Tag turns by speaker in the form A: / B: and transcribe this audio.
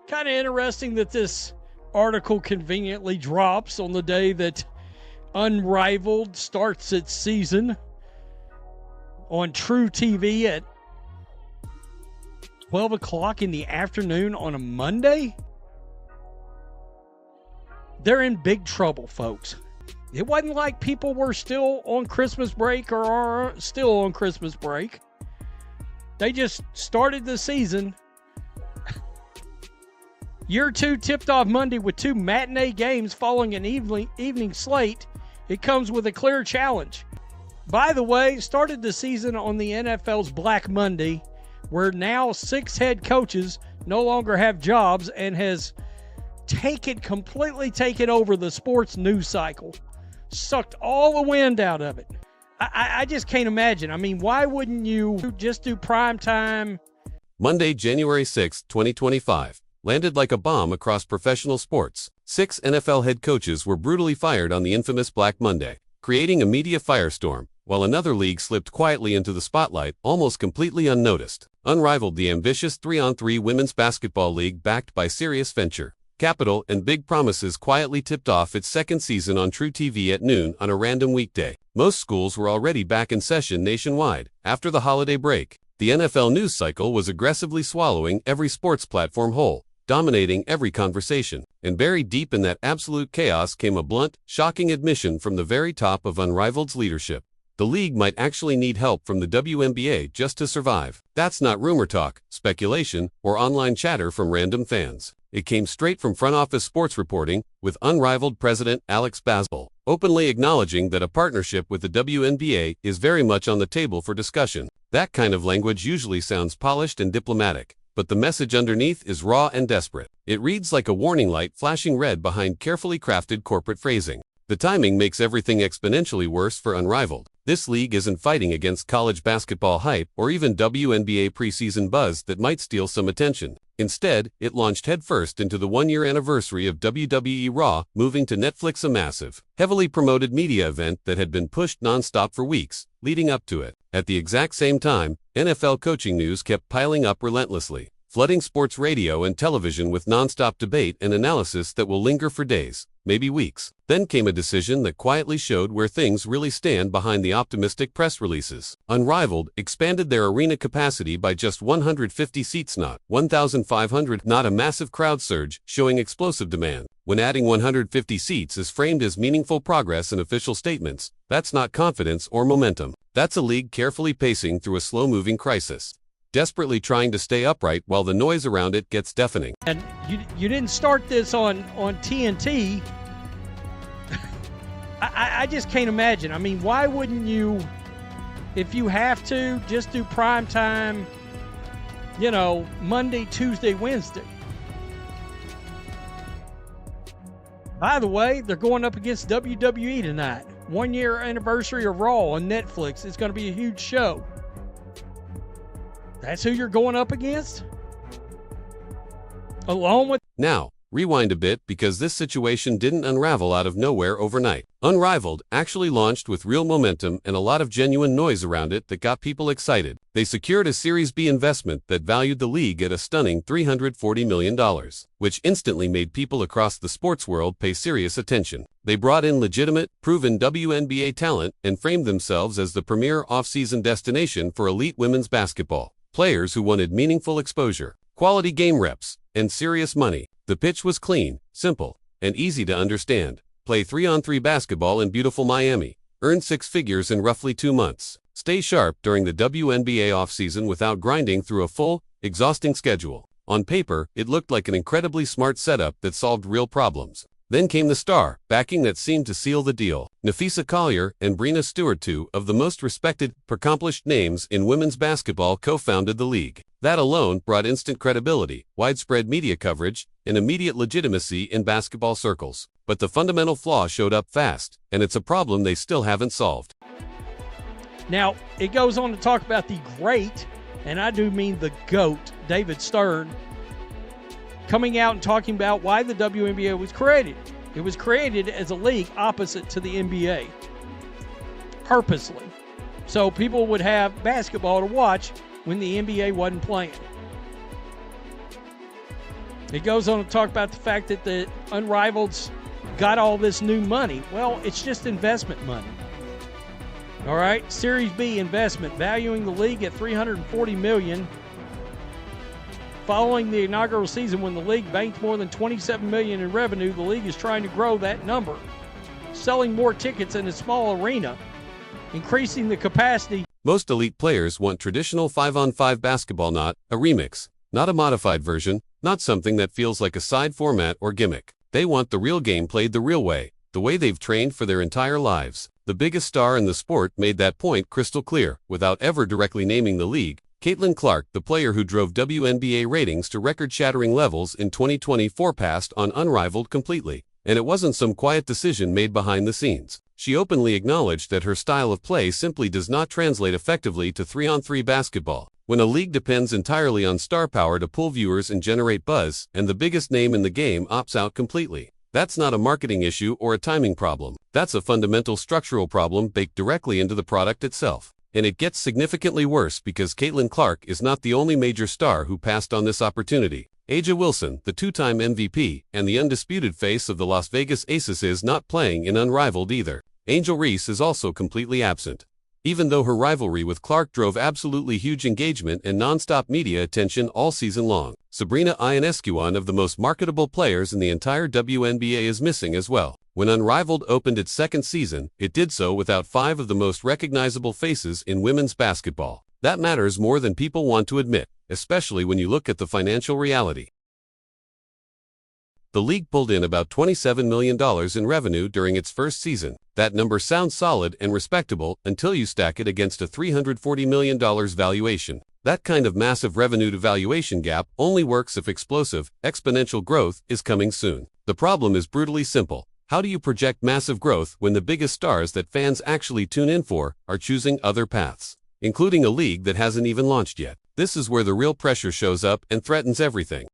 A: Kind of interesting that this article conveniently drops on the day that Unrivaled starts its season on True TV at 12 o'clock in the afternoon on a Monday. They're in big trouble, folks. It wasn't like people were still on Christmas break or are still on Christmas break. They just started the season. Year 2 tipped off Monday with 2 matinee games following an evening slate. It comes with a clear challenge. By the way, started the season on the NFL's Black Monday, where now 6 head coaches no longer have jobs and has completely taken over the sports news cycle. Sucked all the wind out of it. I just can't imagine. I mean, why wouldn't you just do prime time?
B: Monday, January 6, 2025, landed like a bomb across professional sports. 6 NFL head coaches were brutally fired on the infamous Black Monday, creating a media firestorm, while another league slipped quietly into the spotlight, almost completely unnoticed. Unrivaled, the ambitious 3-on-3 women's basketball league backed by serious venture capital and big promises, quietly tipped off its second season on True TV at noon on a random weekday. Most schools were already back in session nationwide after the holiday break. The NFL news cycle was aggressively swallowing every sports platform whole, dominating every conversation. And buried deep in that absolute chaos came a blunt, shocking admission from the very top of Unrivaled's leadership. The league might actually need help from the WNBA just to survive. That's not rumor talk, speculation, or online chatter from random fans. It came straight from front office sports reporting, with Unrivaled president Alex Basball openly acknowledging that a partnership with the WNBA is very much on the table for discussion. That kind of language usually sounds polished and diplomatic, but the message underneath is raw and desperate. It reads like a warning light flashing red behind carefully crafted corporate phrasing. The timing makes everything exponentially worse for Unrivaled. This league isn't fighting against college basketball hype or even WNBA preseason buzz that might steal some attention. Instead, it launched headfirst into the one-year anniversary of WWE Raw, moving to Netflix, a massive, heavily promoted media event that had been pushed nonstop for weeks leading up to it. At the exact same time, NFL coaching news kept piling up relentlessly, flooding sports radio and television with nonstop debate and analysis that will linger for days, maybe weeks. Then came a decision that quietly showed where things really stand behind the optimistic press releases. Unrivaled expanded their arena capacity by just 150 seats, not 1,500, not a massive crowd surge, showing explosive demand. When adding 150 seats is framed as meaningful progress in official statements, that's not confidence or momentum. That's a league carefully pacing through a slow-moving crisis, desperately trying to stay upright while the noise around it gets deafening.
A: And you didn't start this on TNT. I just can't imagine. I mean, why wouldn't you, if you have to, just do prime time, Monday, Tuesday, Wednesday? By the way, they're going up against WWE tonight. 1-year anniversary of Raw on Netflix. It's going to be a huge show. That's who you're going up against? Along with...
B: Now, rewind a bit, because this situation didn't unravel out of nowhere overnight. Unrivaled actually launched with real momentum and a lot of genuine noise around it that got people excited. They secured a Series B investment that valued the league at a stunning $340 million, which instantly made people across the sports world pay serious attention. They brought in legitimate, proven WNBA talent and framed themselves as the premier off-season destination for elite women's basketball. Players who wanted meaningful exposure, quality game reps, and serious money. The pitch was clean, simple, and easy to understand. Play 3-on-3 basketball in beautiful Miami. Earn 6 figures in roughly 2 months. Stay sharp during the WNBA offseason without grinding through a full, exhausting schedule. On paper, it looked like an incredibly smart setup that solved real problems. Then came the star backing that seemed to seal the deal. Nafisa Collier and Breanna Stewart, 2 of the most respected, accomplished names in women's basketball, co-founded the league. That alone brought instant credibility, widespread media coverage, and immediate legitimacy in basketball circles. But the fundamental flaw showed up fast, and it's a problem they still haven't solved.
A: Now, it goes on to talk about the great, and I do mean the GOAT, David Stern, coming out and talking about why the WNBA was created. It was created as a league opposite to the NBA, purposely, so people would have basketball to watch when the NBA wasn't playing. It goes on to talk about the fact that the Unrivaled's got all this new money. Well, it's just investment money. All right, Series B investment valuing the league at $340 million. Following the inaugural season when the league banked more than $27 million in revenue, the league is trying to grow that number, selling more tickets in a small arena, increasing the capacity.
B: Most elite players want traditional 5-on-5 basketball, not a remix, not a modified version, not something that feels like a side format or gimmick. They want the real game played the real way, the way they've trained for their entire lives. The biggest star in the sport made that point crystal clear, without ever directly naming the league. Caitlin Clark, the player who drove WNBA ratings to record-shattering levels in 2024, passed on Unrivaled completely. And it wasn't some quiet decision made behind the scenes. She openly acknowledged that her style of play simply does not translate effectively to 3-on-3 basketball. When a league depends entirely on star power to pull viewers and generate buzz, and the biggest name in the game opts out completely, that's not a marketing issue or a timing problem. That's a fundamental structural problem baked directly into the product itself. And it gets significantly worse because Caitlin Clark is not the only major star who passed on this opportunity. A'ja Wilson, the two-time MVP and the undisputed face of the Las Vegas Aces, is not playing in Unrivaled either. Angel Reese is also completely absent. Even though her rivalry with Clark drove absolutely huge engagement and non-stop media attention all season long, Sabrina Ionescu, one of the most marketable players in the entire WNBA, is missing as well. When Unrivaled opened its second season, it did so without 5 of the most recognizable faces in women's basketball. That matters more than people want to admit, especially when you look at the financial reality. The league pulled in about $27 million in revenue during its first season. That number sounds solid and respectable until you stack it against a $340 million valuation. That kind of massive revenue-to-valuation gap only works if explosive, exponential growth is coming soon. The problem is brutally simple. How do you project massive growth when the biggest stars that fans actually tune in for are choosing other paths, including a league that hasn't even launched yet? This is where the real pressure shows up and threatens everything.